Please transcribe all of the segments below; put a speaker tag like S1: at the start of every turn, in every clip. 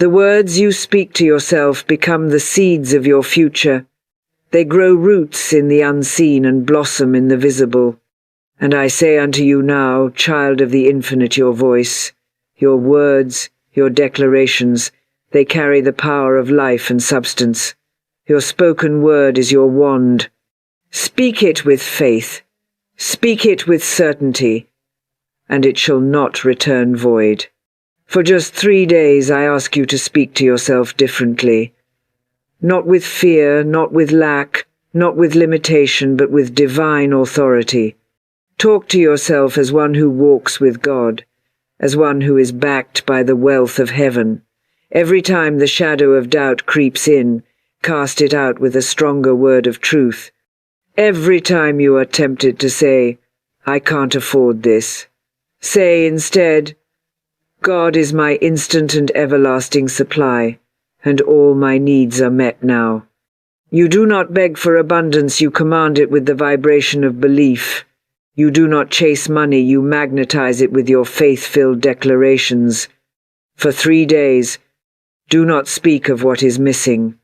S1: The words you speak to yourself become the seeds of your future. They grow roots in the unseen and blossom in the visible. And I say unto you now, child of the infinite, your voice, your words, your declarations, they carry the power of life and substance. Your spoken word is your wand. Speak it with faith. Speak it with certainty, and it shall not return void. For just 3 days I ask you to speak to yourself differently. Not with fear, not with lack, not with limitation, but with divine authority. Talk to yourself as one who walks with God, as one who is backed by the wealth of heaven. Every time the shadow of doubt creeps in, cast it out with a stronger word of truth. Every time you are tempted to say, I can't afford this, say instead, God is my instant and everlasting supply, and all my needs are met now. You do not beg for abundance, you command it with the vibration of belief. You do not chase money, you magnetize it with your faith-filled declarations. For 3 days, do not speak of what is missing.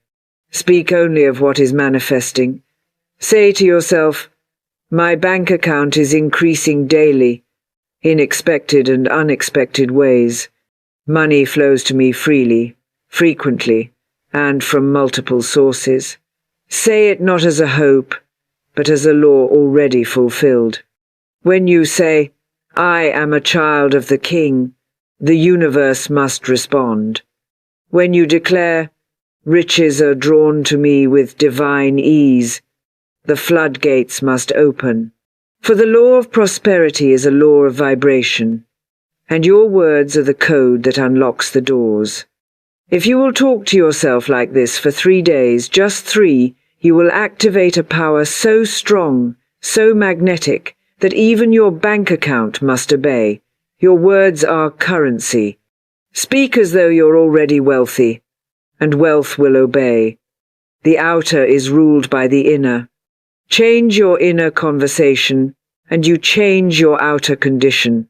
S1: Speak only of what is manifesting. Say to yourself, my bank account is increasing daily, in expected and unexpected ways. Money flows to me freely, frequently, and from multiple sources. Say it not as a hope, but as a law already fulfilled. When you say, I am a child of the King, the universe must respond. When you declare, riches are drawn to me with divine ease, the floodgates must open. For the law of prosperity is a law of vibration, and your words are the code that unlocks the doors. If you will talk to yourself like this for 3 days, just 3, you will activate a power so strong, so magnetic, that even your bank account must obey. Your words are currency. Speak as though you're already wealthy, and wealth will obey. The outer is ruled by the inner. Change your inner conversation, and you change your outer condition.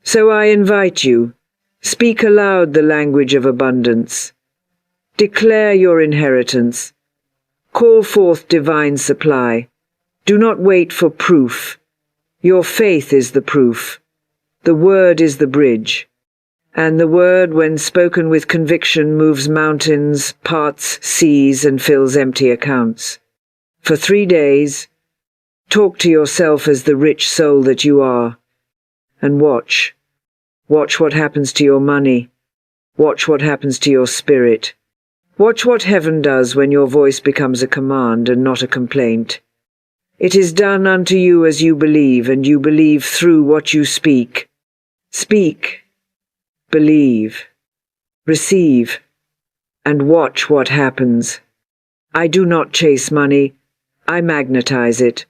S1: So I invite you, speak aloud the language of abundance. Declare your inheritance. Call forth divine supply. Do not wait for proof. Your faith is the proof. The word is the bridge. And the word, when spoken with conviction, moves mountains, parts seas, and fills empty accounts. For 3 days, talk to yourself as the rich soul that you are. And watch. Watch what happens to your money. Watch what happens to your spirit. Watch what heaven does when your voice becomes a command and not a complaint. It is done unto you as you believe, and you believe through what you speak. Speak, believe, receive, and watch what happens. I do not chase money. I magnetize it.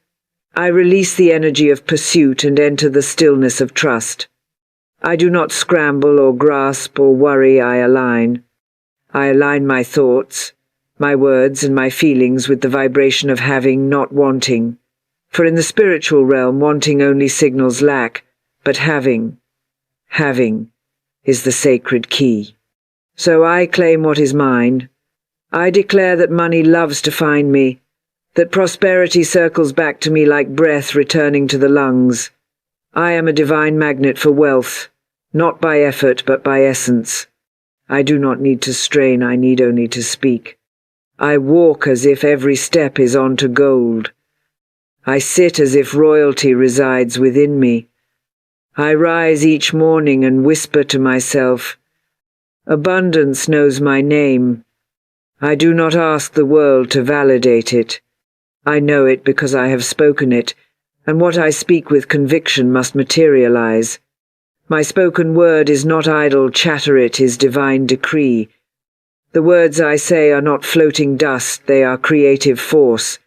S1: I release the energy of pursuit and enter the stillness of trust. I do not scramble or grasp or worry, I align. I align my thoughts, my words, and my feelings with the vibration of having, not wanting. For in the spiritual realm, wanting only signals lack, but having is the sacred key. So I claim what is mine. I declare that money loves to find me, that prosperity circles back to me like breath returning to the lungs. I am a divine magnet for wealth, not by effort but by essence. I do not need to strain, I need only to speak. I walk as if every step is on to gold. I sit as if royalty resides within me. I rise each morning and whisper to myself, abundance knows my name. I do not ask the world to validate it. I know it because I have spoken it, and what I speak with conviction must materialize. My spoken word is not idle chatter, it is divine decree. The words I say are not floating dust, they are creative force.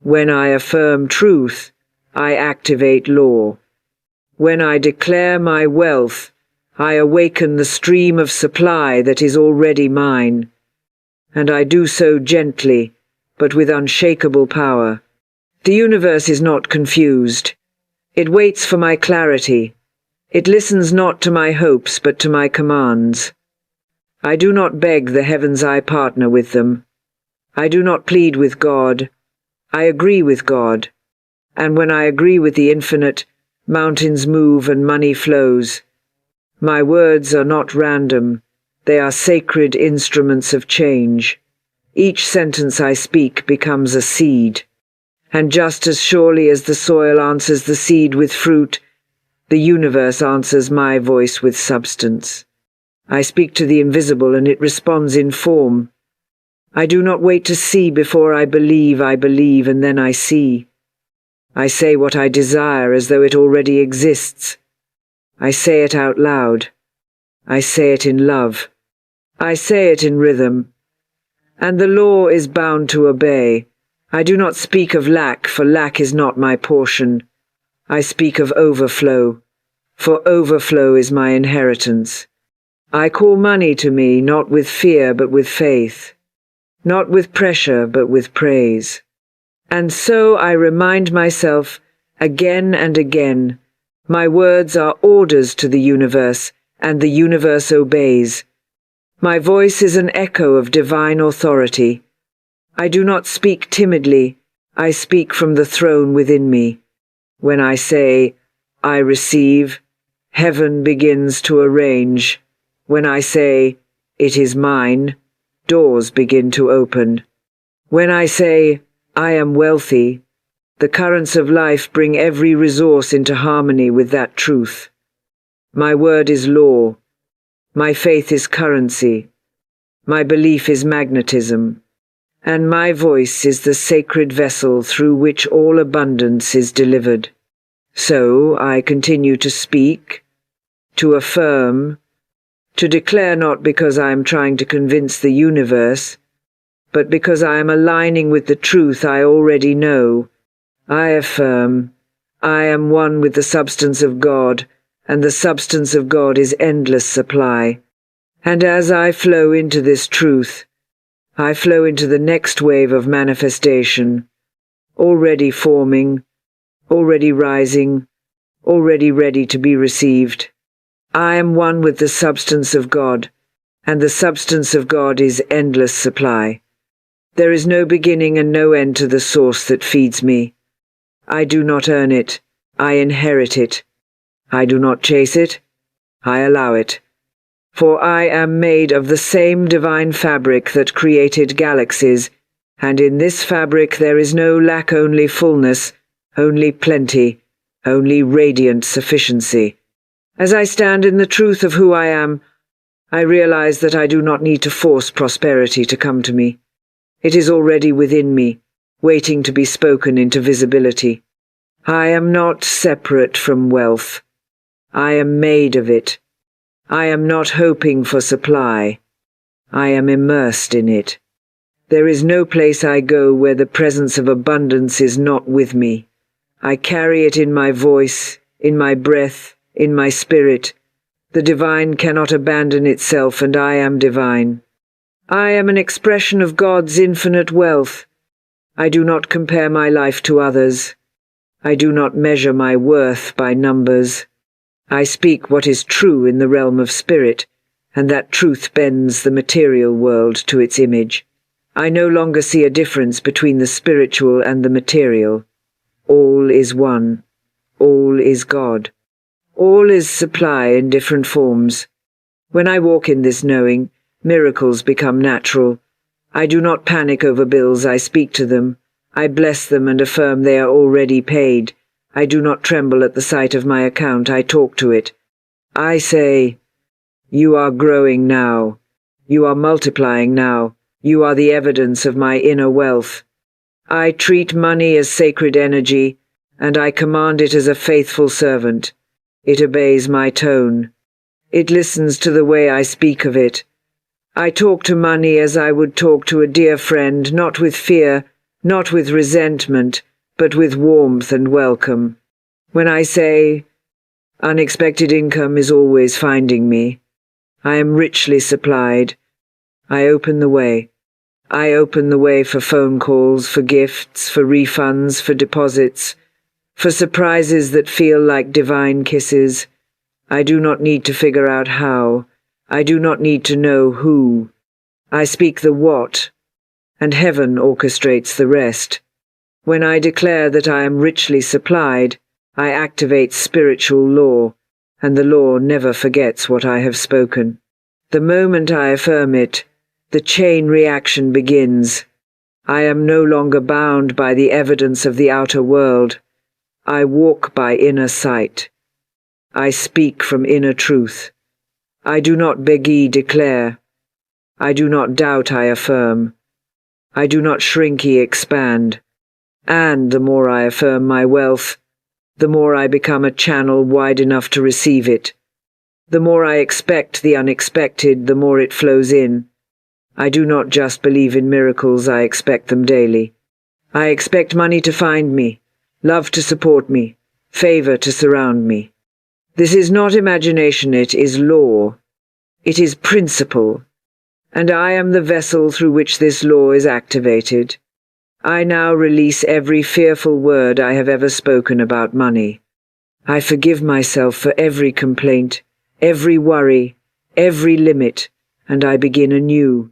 S1: When I affirm truth, I activate law. When I declare my wealth, I awaken the stream of supply that is already mine. And I do so gently, but with unshakable power. The universe is not confused. It waits for my clarity. It listens not to my hopes, but to my commands. I do not beg the heavens, I partner with them. I do not plead with God. I agree with God. And when I agree with the infinite, mountains move and money flows. My words are not random. They are sacred instruments of change. Each sentence I speak becomes a seed. And just as surely as the soil answers the seed with fruit, the universe answers my voice with substance. I speak to the invisible and it responds in form. I do not wait to see before I believe and then I see. I say what I desire as though it already exists. I say it out loud. I say it in love. I say it in rhythm. And the law is bound to obey. I do not speak of lack, for lack is not my portion. I speak of overflow, for overflow is my inheritance. I call money to me, not with fear but with faith, not with pressure but with praise. And so I remind myself again and again, my words are orders to the universe, and the universe obeys. My voice is an echo of divine authority. I do not speak timidly, I speak from the throne within me. When I say, I receive, heaven begins to arrange. When I say, it is mine, doors begin to open. When I say, I am wealthy, the currents of life bring every resource into harmony with that truth. My word is law. My faith is currency. My belief is magnetism. And my voice is the sacred vessel through which all abundance is delivered. So I continue to speak, to affirm, to declare not because I am trying to convince the universe, but because I am aligning with the truth I already know. I affirm, I am one with the substance of God, and the substance of God is endless supply. And as I flow into this truth, I flow into the next wave of manifestation, already forming, already rising, already ready to be received. I am one with the substance of God, and the substance of God is endless supply. There is no beginning and no end to the source that feeds me. I do not earn it, I inherit it. I do not chase it, I allow it. For I am made of the same divine fabric that created galaxies, and in this fabric there is no lack, only fullness, only plenty, only radiant sufficiency. As I stand in the truth of who I am, I realize that I do not need to force prosperity to come to me. It is already within me, waiting to be spoken into visibility. I am not separate from wealth. I am made of it. I am not hoping for supply. I am immersed in it. There is no place I go where the presence of abundance is not with me. I carry it in my voice, in my breath, in my spirit. The divine cannot abandon itself, and I am divine. I am an expression of God's infinite wealth. I do not compare my life to others. I do not measure my worth by numbers. I speak what is true in the realm of spirit, and that truth bends the material world to its image. I no longer see a difference between the spiritual and the material. All is one. All is God. All is supply in different forms. When I walk in this knowing, miracles become natural. I do not panic over bills, I speak to them. I bless them and affirm they are already paid. I do not tremble at the sight of my account, I talk to it. I say, you are growing now. You are multiplying now. You are the evidence of my inner wealth. I treat money as sacred energy, and I command it as a faithful servant. It obeys my tone. It listens to the way I speak of it. I talk to money as I would talk to a dear friend, not with fear, not with resentment, but with warmth and welcome. When I say, unexpected income is always finding me, I am richly supplied, I open the way. I open the way for phone calls, for gifts, for refunds, for deposits, for surprises that feel like divine kisses. I do not need to figure out how. I do not need to know who. I speak the what, and heaven orchestrates the rest. When I declare that I am richly supplied, I activate spiritual law, and the law never forgets what I have spoken. The moment I affirm it, the chain reaction begins. I am no longer bound by the evidence of the outer world. I walk by inner sight. I speak from inner truth. I do not declare. I do not doubt, I affirm. I do not expand. And the more I affirm my wealth, the more I become a channel wide enough to receive it. The more I expect the unexpected, the more it flows in. I do not just believe in miracles, I expect them daily. I expect money to find me, love to support me, favor to surround me. This is not imagination, it is law. It is principle. And I am the vessel through which this law is activated. I now release every fearful word I have ever spoken about money. I forgive myself for every complaint, every worry, every limit, and I begin anew.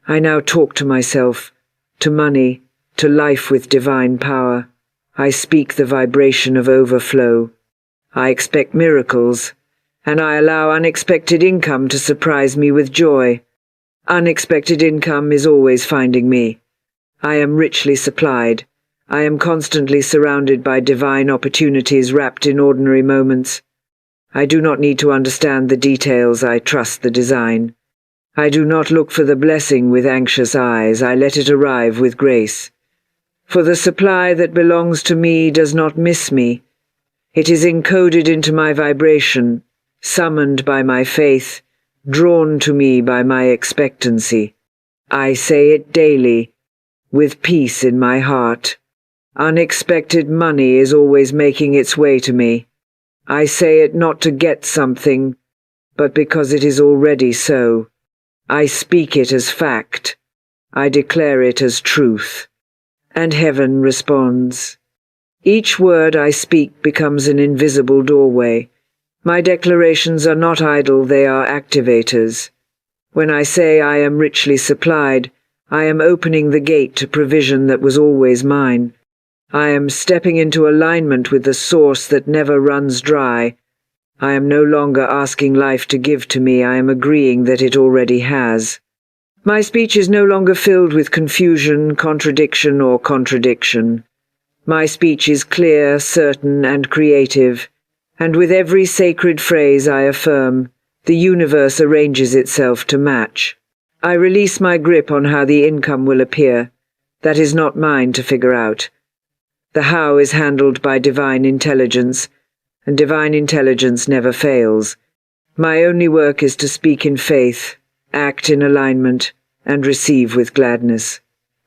S1: I now talk to myself, to money, to life with divine power. I speak the vibration of overflow. I expect miracles, and I allow unexpected income to surprise me with joy. Unexpected income is always finding me. I am richly supplied. I am constantly surrounded by divine opportunities wrapped in ordinary moments. I do not need to understand the details, I trust the design. I do not look for the blessing with anxious eyes, I let it arrive with grace. For the supply that belongs to me does not miss me. It is encoded into my vibration, summoned by my faith, drawn to me by my expectancy. I say it daily, with peace in my heart. Unexpected money is always making its way to me. I say it not to get something, but because it is already so. I speak it as fact. I declare it as truth. And heaven responds. Each word I speak becomes an invisible doorway. My declarations are not idle, they are activators. When I say I am richly supplied, I am opening the gate to provision that was always mine. I am stepping into alignment with the source that never runs dry. I am no longer asking life to give to me, I am agreeing that it already has. My speech is no longer filled with confusion, contradiction, or contradiction. My speech is clear, certain, and creative, and with every sacred phrase I affirm, the universe arranges itself to match. I release my grip on how the income will appear. That is not mine to figure out. The how is handled by divine intelligence, and divine intelligence never fails. My only work is to speak in faith, act in alignment, and receive with gladness.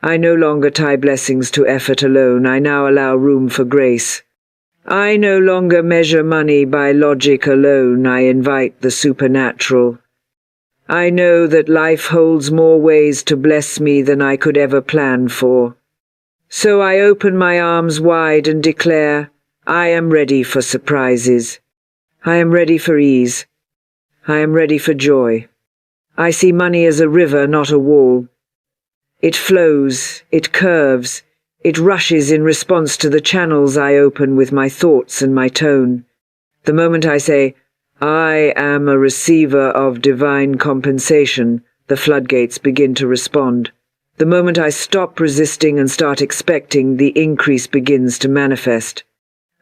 S1: I no longer tie blessings to effort alone, I now allow room for grace. I no longer measure money by logic alone, I invite the supernatural. I know that life holds more ways to bless me than I could ever plan for. So I open my arms wide and declare, I am ready for surprises. I am ready for ease. I am ready for joy. I see money as a river, not a wall. It flows, it curves, it rushes in response to the channels I open with my thoughts and my tone. The moment I say, I am a receiver of divine compensation, the floodgates begin to respond. The moment I stop resisting and start expecting, the increase begins to manifest.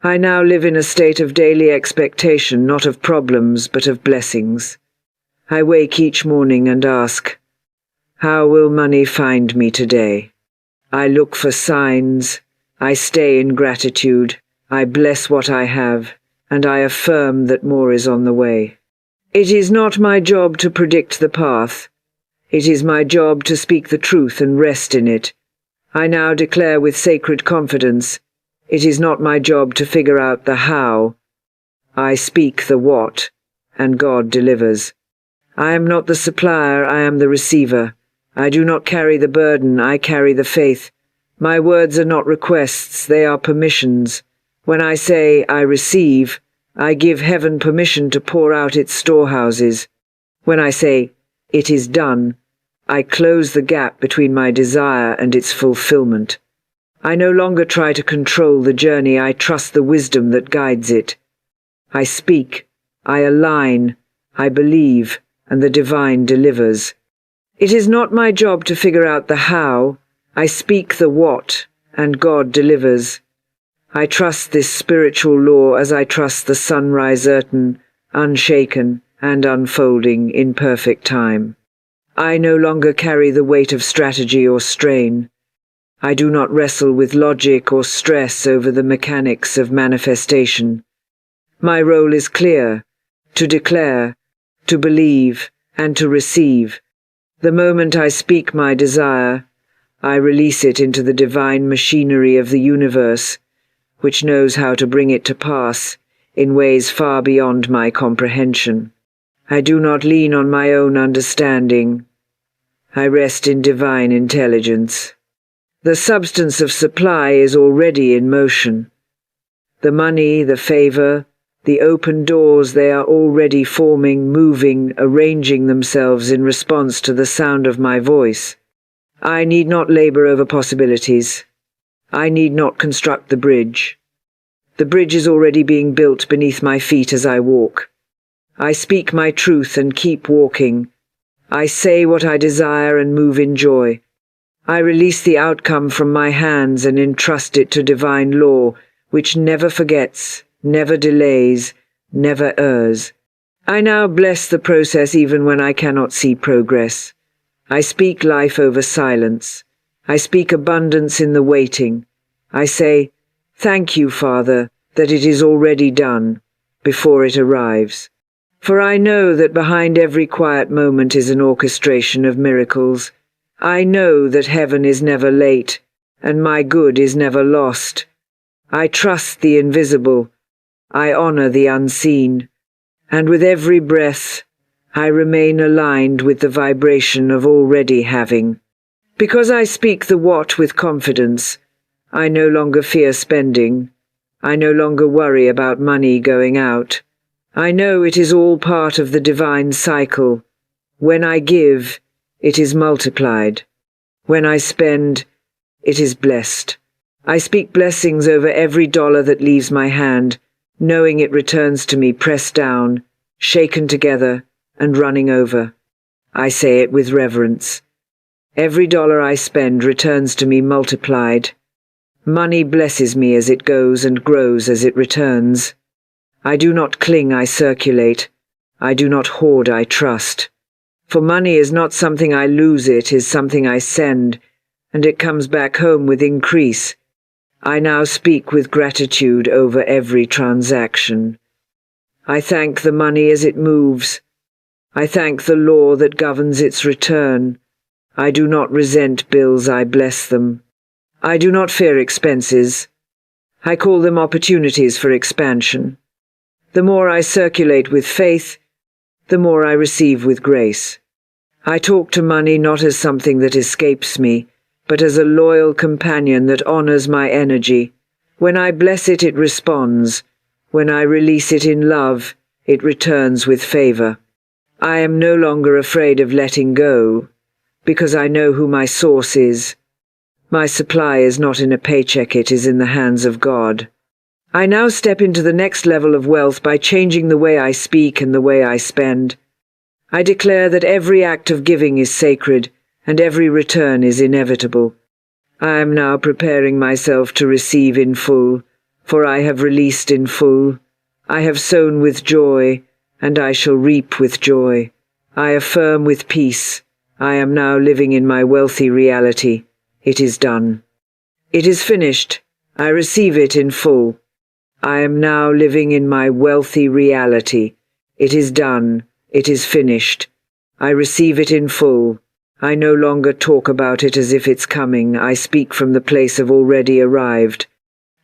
S1: I now live in a state of daily expectation, not of problems, but of blessings. I wake each morning and ask, how will money find me today? I look for signs. I stay in gratitude. I bless what I have, and I affirm that more is on the way. It is not my job to predict the path. It is my job to speak the truth and rest in it. I now declare with sacred confidence, it is not my job to figure out the how. I speak the what, and God delivers. I am not the supplier, I am the receiver. I do not carry the burden, I carry the faith. My words are not requests, they are permissions. When I say I receive, I give heaven permission to pour out its storehouses. When I say, "It is done," I close the gap between my desire and its fulfillment. I no longer try to control the journey, I trust the wisdom that guides it. I speak, I align, I believe, and the divine delivers. It is not my job to figure out the how, I speak the what, and God delivers. I trust this spiritual law as I trust the sunrise certain, unshaken, and unfolding in perfect time. I no longer carry the weight of strategy or strain. I do not wrestle with logic or stress over the mechanics of manifestation. My role is clear: to declare, to believe, and to receive. The moment I speak my desire, I release it into the divine machinery of the universe, which knows how to bring it to pass in ways far beyond my comprehension. I do not lean on my own understanding. I rest in divine intelligence. The substance of supply is already in motion. The money, the favor, the open doors, they are already forming, moving, arranging themselves in response to the sound of my voice. I need not labor over possibilities. I need not construct the bridge. The bridge is already being built beneath my feet as I walk. I speak my truth and keep walking. I say what I desire and move in joy. I release the outcome from my hands and entrust it to divine law, which never forgets, never delays, never errs. I now bless the process even when I cannot see progress. I speak life over silence. I speak abundance in the waiting. I say, "Thank you, Father, that it is already done," before it arrives. For I know that behind every quiet moment is an orchestration of miracles. I know that heaven is never late, and my good is never lost. I trust the invisible. I honor the unseen. And with every breath, I remain aligned with the vibration of already having. Because I speak the what with confidence, I no longer fear spending. I no longer worry about money going out. I know it is all part of the divine cycle. When I give, it is multiplied. When I spend, it is blessed. I speak blessings over every dollar that leaves my hand, knowing it returns to me pressed down, shaken together, and running over. I say it with reverence. Every dollar I spend returns to me multiplied. Money blesses me as it goes and grows as it returns. I do not cling, I circulate. I do not hoard, I trust. For money is not something I lose, it is something I send, and it comes back home with increase. I now speak with gratitude over every transaction. I thank the money as it moves. I thank the law that governs its return. I do not resent bills, I bless them. I do not fear expenses. I call them opportunities for expansion. The more I circulate with faith, the more I receive with grace. I talk to money not as something that escapes me, but as a loyal companion that honors my energy. When I bless it, it responds. When I release it in love, it returns with favor. I am no longer afraid of letting go, because I know who my source is. My supply is not in a paycheck, it is in the hands of God. I now step into the next level of wealth by changing the way I speak and the way I spend. I declare that every act of giving is sacred, and every return is inevitable. I am now preparing myself to receive in full, for I have released in full. I have sown with joy, and I shall reap with joy. I affirm with peace. I am now living in my wealthy reality. It is done. It is finished. I receive it in full. I am now living in my wealthy reality. It is done. It is finished. I receive it in full. I no longer talk about it as if it's coming. I speak from the place of already arrived.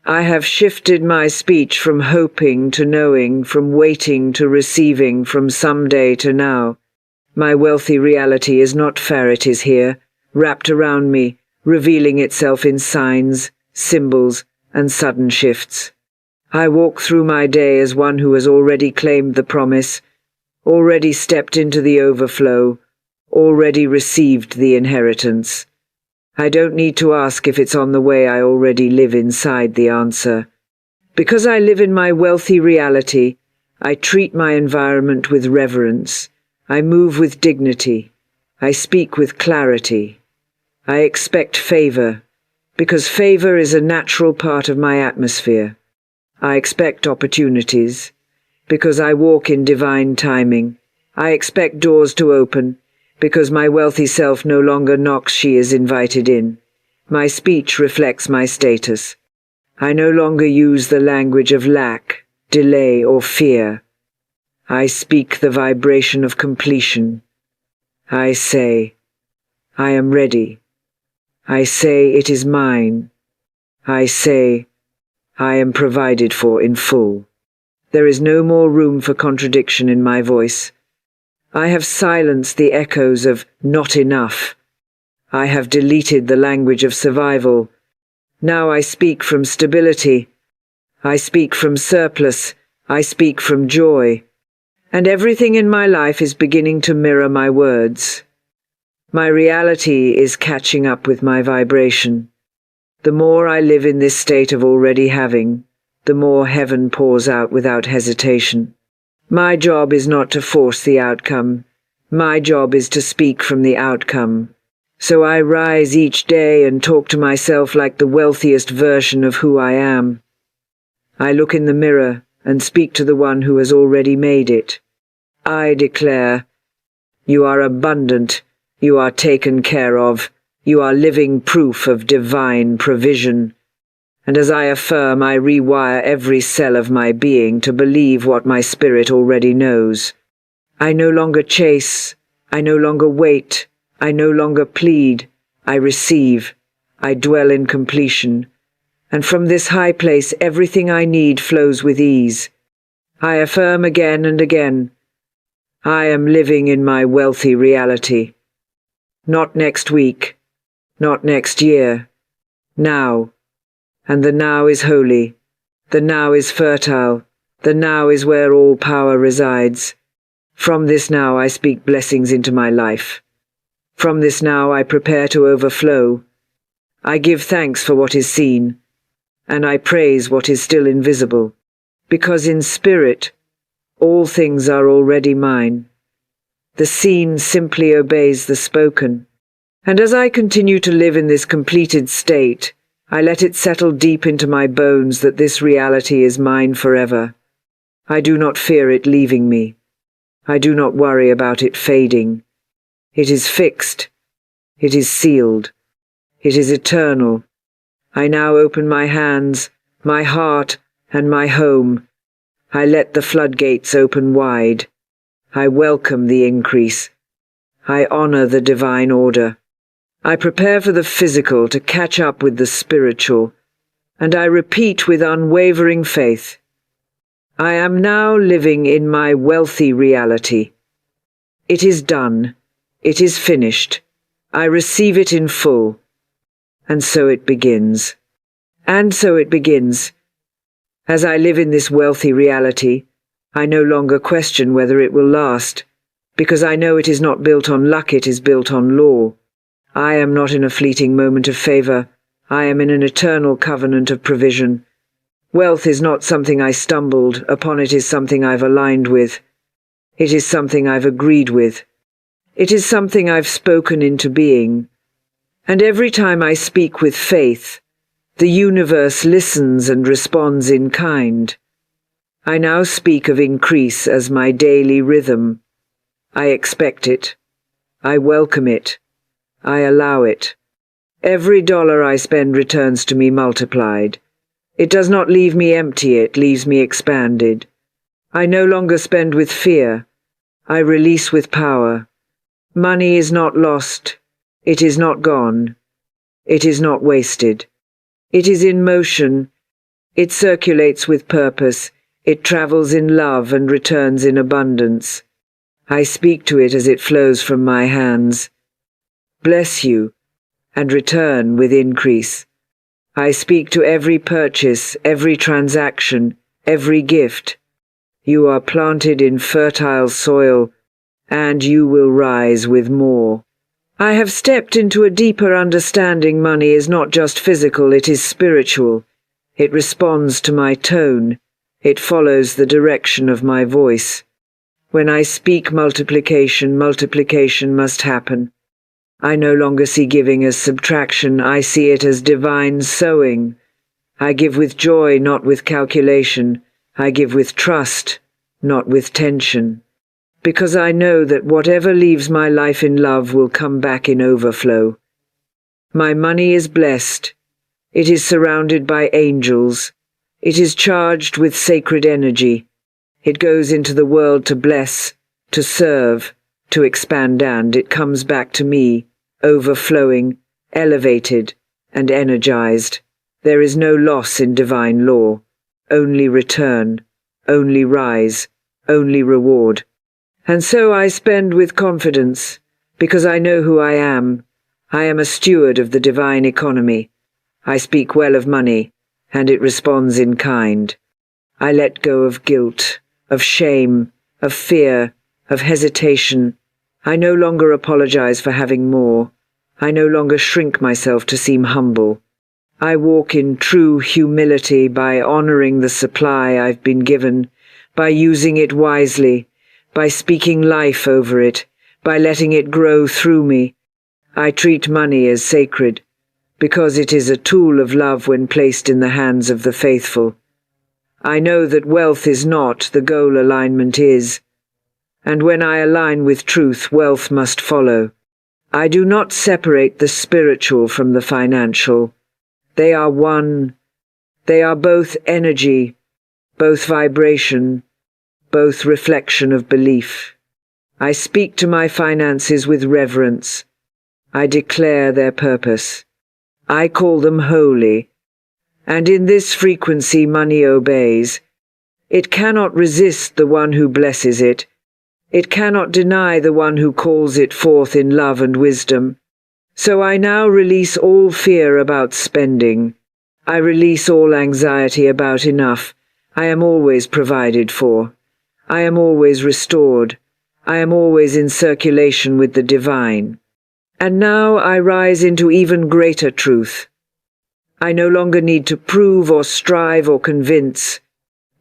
S1: I have shifted my speech from hoping to knowing, from waiting to receiving, from someday to now. My wealthy reality is not fair, it is here, wrapped around me, revealing itself in signs, symbols, and sudden shifts. I walk through my day as one who has already claimed the promise. already stepped into the overflow, already received the inheritance. I don't need to ask if it's on the way. I already live inside the answer. Because I live in my wealthy reality, I treat my environment with reverence. I move with dignity. I speak with clarity. I expect favor, because favor is a natural part of my atmosphere. I expect opportunities, because I walk in divine timing. I expect doors to open, because my wealthy self no longer knocks, she is invited in. My speech reflects my status. I no longer use the language of lack, delay, or fear. I speak the vibration of completion. I say, I am ready. I say, it is mine. I say, I am provided for in full. There is no more room for contradiction in my voice. I have silenced the echoes of not enough. I have deleted the language of survival. Now I speak from stability. I speak from surplus. I speak from joy. And everything in my life is beginning to mirror my words. My reality is catching up with my vibration. The more I live in this state of already having, the more heaven pours out without hesitation. My job is not to force the outcome. My job is to speak from the outcome. So I rise each day and talk to myself like the wealthiest version of who I am. I look in the mirror and speak to the one who has already made it. I declare, you are abundant, you are taken care of, you are living proof of divine provision. And as I affirm, I rewire every cell of my being to believe what my spirit already knows. I no longer chase, I no longer wait, I no longer plead, I receive, I dwell in completion. And from this high place everything I need flows with ease. I affirm again and again, I am living in my wealthy reality. Not next week, not next year, now. And the now is holy, the now is fertile, the now is where all power resides. From this now I speak blessings into my life. From this now I prepare to overflow. I give thanks for what is seen, and I praise what is still invisible, because in spirit all things are already mine. The seen simply obeys the spoken, and as I continue to live in this completed state, I let it settle deep into my bones that this reality is mine forever. I do not fear it leaving me. I do not worry about it fading. It is fixed. It is sealed. It is eternal. I now open my hands, my heart, and my home. I let the floodgates open wide. I welcome the increase. I honor the divine order. I prepare for the physical to catch up with the spiritual, and I repeat with unwavering faith, I am now living in my wealthy reality. It is done. It is finished. I receive it in full. And so it begins. And so it begins. As I live in this wealthy reality, I no longer question whether it will last, because I know it is not built on luck, it is built on law. I am not in a fleeting moment of favor. I am in an eternal covenant of provision. Wealth is not something I stumbled upon, it is something I've aligned with. It is something I've agreed with. It is something I've spoken into being. And every time I speak with faith, the universe listens and responds in kind. I now speak of increase as my daily rhythm. I expect it. I welcome it. I allow it. Every dollar I spend returns to me multiplied. It does not leave me empty, it leaves me expanded. I no longer spend with fear. I release with power. Money is not lost. It is not gone. It is not wasted. It is in motion. It circulates with purpose. It travels in love and returns in abundance. I speak to it as it flows from my hands. Bless you, and return with increase. I speak to every purchase, every transaction, every gift. You are planted in fertile soil, and you will rise with more. I have stepped into a deeper understanding. Money is not just physical, it is spiritual. It responds to my tone. It follows the direction of my voice. When I speak multiplication, multiplication must happen. I no longer see giving as subtraction, I see it as divine sowing. I give with joy, not with calculation. I give with trust, not with tension. Because I know that whatever leaves my life in love will come back in overflow. My money is blessed. It is surrounded by angels. It is charged with sacred energy. It goes into the world to bless, to serve, to expand, and it comes back to me, overflowing, elevated, and energized. There is no loss in divine law, only return, only rise, only reward. And so I spend with confidence, because I know who I am. I am a steward of the divine economy. I speak well of money, and it responds in kind. I let go of guilt, of shame, of fear, of hesitation. I no longer apologize for having more. I no longer shrink myself to seem humble. I walk in true humility by honoring the supply I've been given, by using it wisely, by speaking life over it, by letting it grow through me. I treat money as sacred, because it is a tool of love when placed in the hands of the faithful. I know that wealth is not, the goal alignment is. And when I align with truth, wealth must follow. I do not separate the spiritual from the financial. They are one. They are both energy, both vibration, both reflection of belief. I speak to my finances with reverence. I declare their purpose. I call them holy. And in this frequency money obeys. It cannot resist the one who blesses it. It cannot deny the one who calls it forth in love and wisdom. So I now release all fear about spending. I release all anxiety about enough. I am always provided for. I am always restored. I am always in circulation with the divine. And now I rise into even greater truth. I no longer need to prove or strive or convince.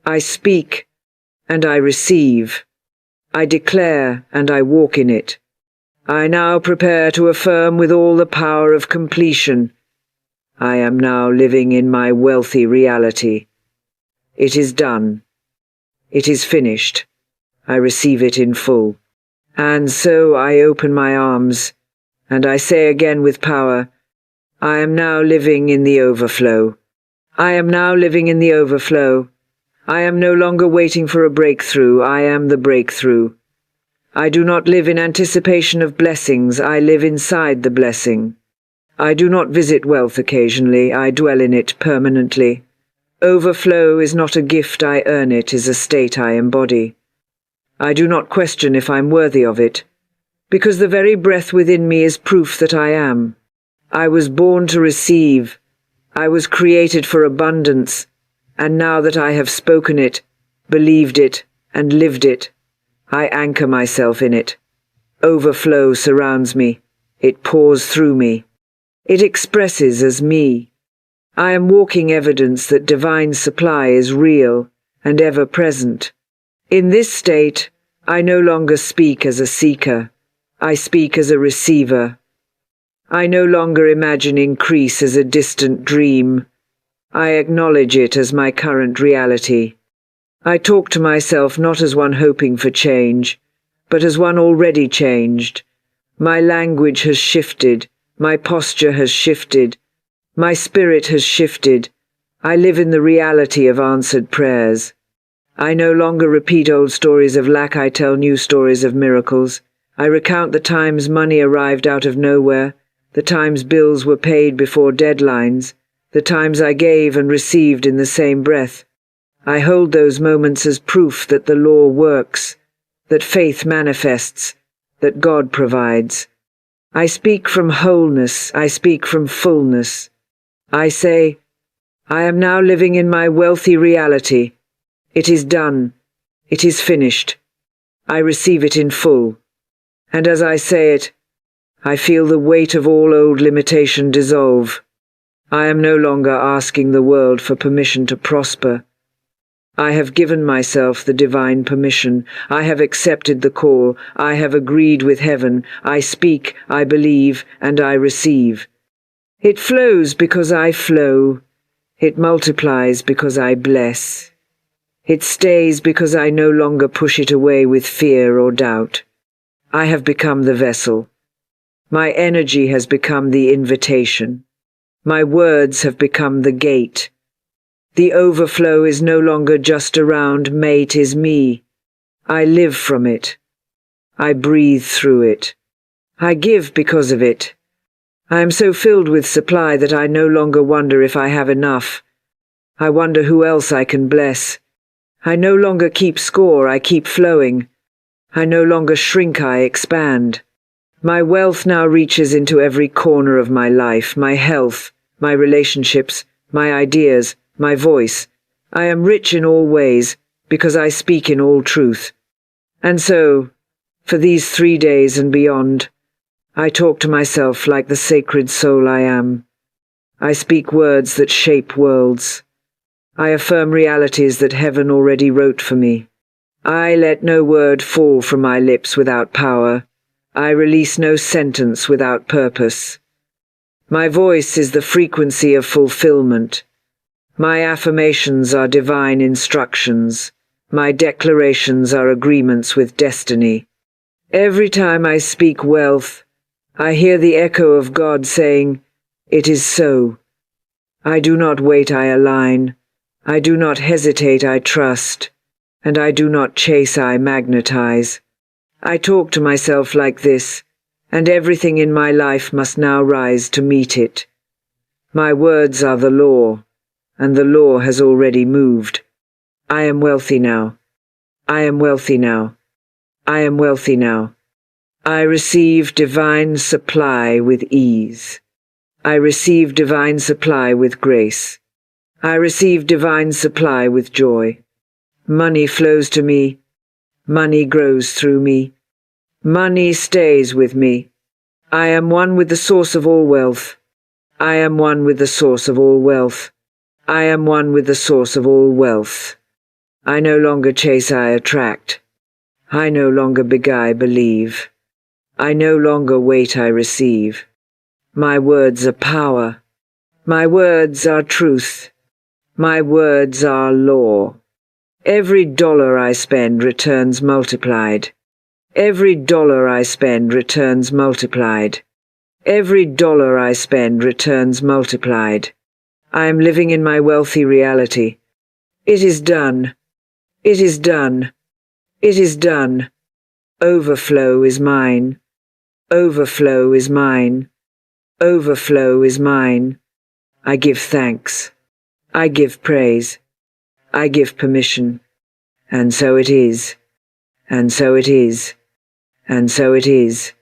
S1: I speak, and I receive. I declare, and I walk in it. I now prepare to affirm with all the power of completion. I am now living in my wealthy reality. It is done. It is finished. I receive it in full. And so I open my arms, and I say again with power, I am now living in the overflow. I am now living in the overflow. I am no longer waiting for a breakthrough. I am the breakthrough. I do not live in anticipation of blessings. I live inside the blessing. I do not visit wealth occasionally. I dwell in it permanently. Overflow is not a gift I earn, it is a state I embody. I do not question if I'm worthy of it, because the very breath within me is proof that I am. I was born to receive. I was created for abundance, and now that I have spoken it, believed it, and lived it, I anchor myself in it. Overflow surrounds me. It pours through me. It expresses as me. I am walking evidence that divine supply is real and ever present. In this state, I no longer speak as a seeker. I speak as a receiver. I no longer imagine increase as a distant dream. I acknowledge it as my current reality. I talk to myself not as one hoping for change, but as one already changed. My language has shifted. My posture has shifted. My spirit has shifted. I live in the reality of answered prayers. I no longer repeat old stories of lack. I tell new stories of miracles. I recount the times money arrived out of nowhere, the times bills were paid before deadlines, the times I gave and received in the same breath. I hold those moments as proof that the law works, that faith manifests, that God provides. I speak from wholeness. I speak from fullness. I say, I am now living in my wealthy reality. It is done. It is finished. I receive it in full. And as I say it, I feel the weight of all old limitation dissolve. I am no longer asking the world for permission to prosper. I have given myself the divine permission. I have accepted the call. I have agreed with heaven. I speak, I believe, and I receive. It flows because I flow. It multiplies because I bless. It stays because I no longer push it away with fear or doubt. I have become the vessel. My energy has become the invitation. My words have become the gate. The overflow is no longer just around, mate is me. I live from it. I breathe through it. I give because of it. I am so filled with supply that I no longer wonder if I have enough. I wonder who else I can bless. I no longer keep score, I keep flowing. I no longer shrink, I expand. My wealth now reaches into every corner of my life, my health, my relationships, my ideas, my voice. I am rich in all ways, because I speak in all truth. And so, for these 3 days and beyond, I talk to myself like the sacred soul I am. I speak words that shape worlds. I affirm realities that heaven already wrote for me. I let no word fall from my lips without power. I release no sentence without purpose. My voice is the frequency of fulfillment. My affirmations are divine instructions. My declarations are agreements with destiny. Every time I speak wealth, I hear the echo of God saying, "It is so." I do not wait, I align. I do not hesitate, I trust. And I do not chase, I magnetize. I talk to myself like this, and everything in my life must now rise to meet it. My words are the law, and the law has already moved. I am wealthy now. I am wealthy now. I am wealthy now. I receive divine supply with ease. I receive divine supply with grace. I receive divine supply with joy. Money flows to me. Money grows through me. Money stays with me. I am one with the source of all wealth. I am one with the source of all wealth. I am one with the source of all wealth. I no longer chase, I attract. I no longer beg, I believe. I no longer wait, I receive. My words are power. My words are truth. My words are law. Every dollar I spend returns multiplied. Every dollar I spend returns multiplied. Every dollar I spend returns multiplied. I am living in my wealthy reality. It is done. It is done. It is done. Overflow is mine. Overflow is mine. Overflow is mine. I give thanks. I give praise. I give permission. And so it is. And so it is. And so it is.